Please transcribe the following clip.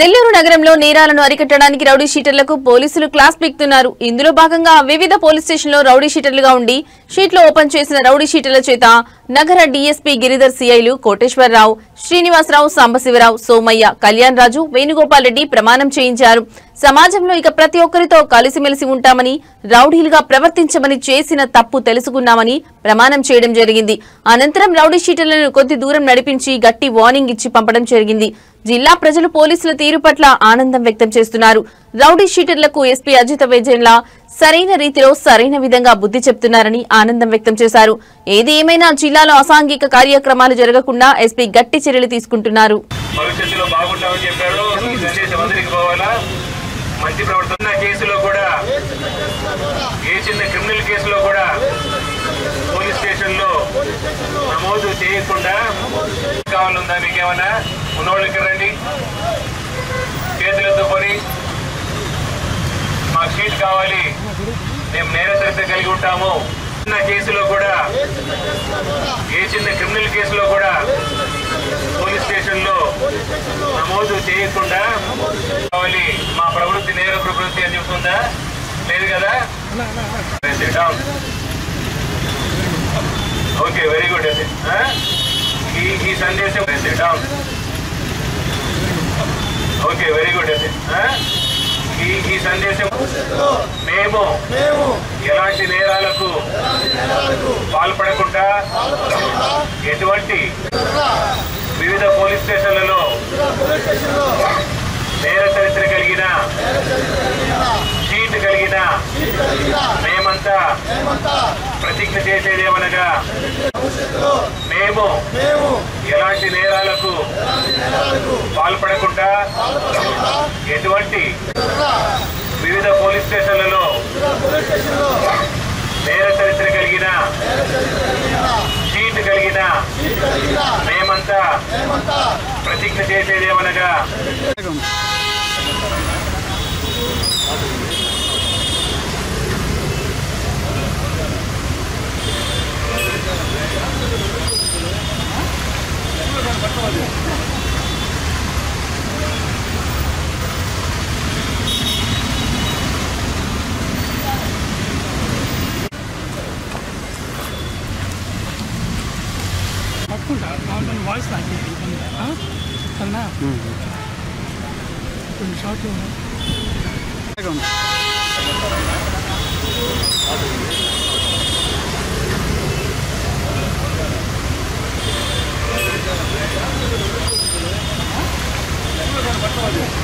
నెల్లూరు నగరంలో నేరాలను అరికట్టడానికి రౌడీ షీటర్లకు పోలీసులు క్లాస్ పీకుతున్నారు. ఇందులో భాగంగా వివిధ పోలీస్ స్టేషన్లో రౌడీ షీటర్లుగా ఉండి షీట్లు ఓపెన్ చేసిన రౌడీ షీటర్ల చేత నగర డీఎస్పీ గిరిధర్ సిఐలు కోటేశ్వరరావు, శ్రీనివాసరావు, సాంబశివరావు, సోమయ్య, కళ్యాణ్ రాజు, వేణుగోపాల్ రెడ్డి ప్రమాణం చేయించారు. సమాజంలో ఇక ప్రతి ఒక్కరితో కలిసిమెలిసి ఉంటామని, రౌడీలుగా ప్రవర్తించమని, చేసిన తప్పు తెలుసుకున్నామని ప్రమాణం చేయడం జరిగింది. అనంతరం రౌడీ షీటర్లను కొద్ది దూరం నడిపించి గట్టి వార్నింగ్ ఇచ్చి పంపడం జరిగింది. జిల్లా ప్రజలు పోలీసుల తీరు పట్ల ఆనందం వ్యక్తం చేస్తున్నారు. రౌడీ షీటర్లకు ఎస్పీ అజిత వేజన్ల సరైన రీతిలో సరైన విధంగా బుద్ధి చెప్తున్నారని ఆనందం వ్యక్తం చేశారు. ఏది ఏమైనా జిల్లాలో అసాంఘిక కార్యక్రమాలు జరగకుండా ఎస్పీ గట్టి చర్యలు తీసుకుంటున్నారు. మంచి ప్రవర్తన కేసులో కూడా ఏ చిన్న క్రిమినల్ కేసులో కూడా పోలీస్ స్టేషన్ లో నమోదు చేయకుండా కావాలందా? మీకేమన్నా ఉన్నవాళ్ళకి రండి, చేతులతో కొని మాకు షీట్ కావాలి, మేము నేర చరిత్ర కలిగి ఉంటాము. చిన్న కేసులో కూడా ఏ చిన్న క్రిమినల్ కేసులో కూడా పోలీస్ స్టేషన్ లో నమోదు చేయకుండా కావాలి. మా ప్రవృత్తి నేర ప్రవృత్తి అని చెప్తుందా? లేదు కదా? Okay, very good. ఈ సందేశం ఓకే, వెరీ గుడ్. ఈ సందేశం మేము ఎలాంటి నేరాలకు పాల్పడకుండా ఎటువంటి వివిధ పోలీస్ స్టేషన్లలో నేర చరిత్ర కలిగిన షీట్ కలిగిన మేమంతా ప్రతిజ్ఞ చేసేదేమనగా మేము ఎలాంటి నేరాలకు పాల్పడకుండా ఎటువంటి వివిధ పోలీస్ స్టేషన్లలో నేర చరిత్ర కలిగిన షీట్ కలిగిన మేమంతా ప్రతిజ్ఞ చేసేదేమనగా వాయిస్ కొంచెం షార్ట్ పట్టుకోవాలి.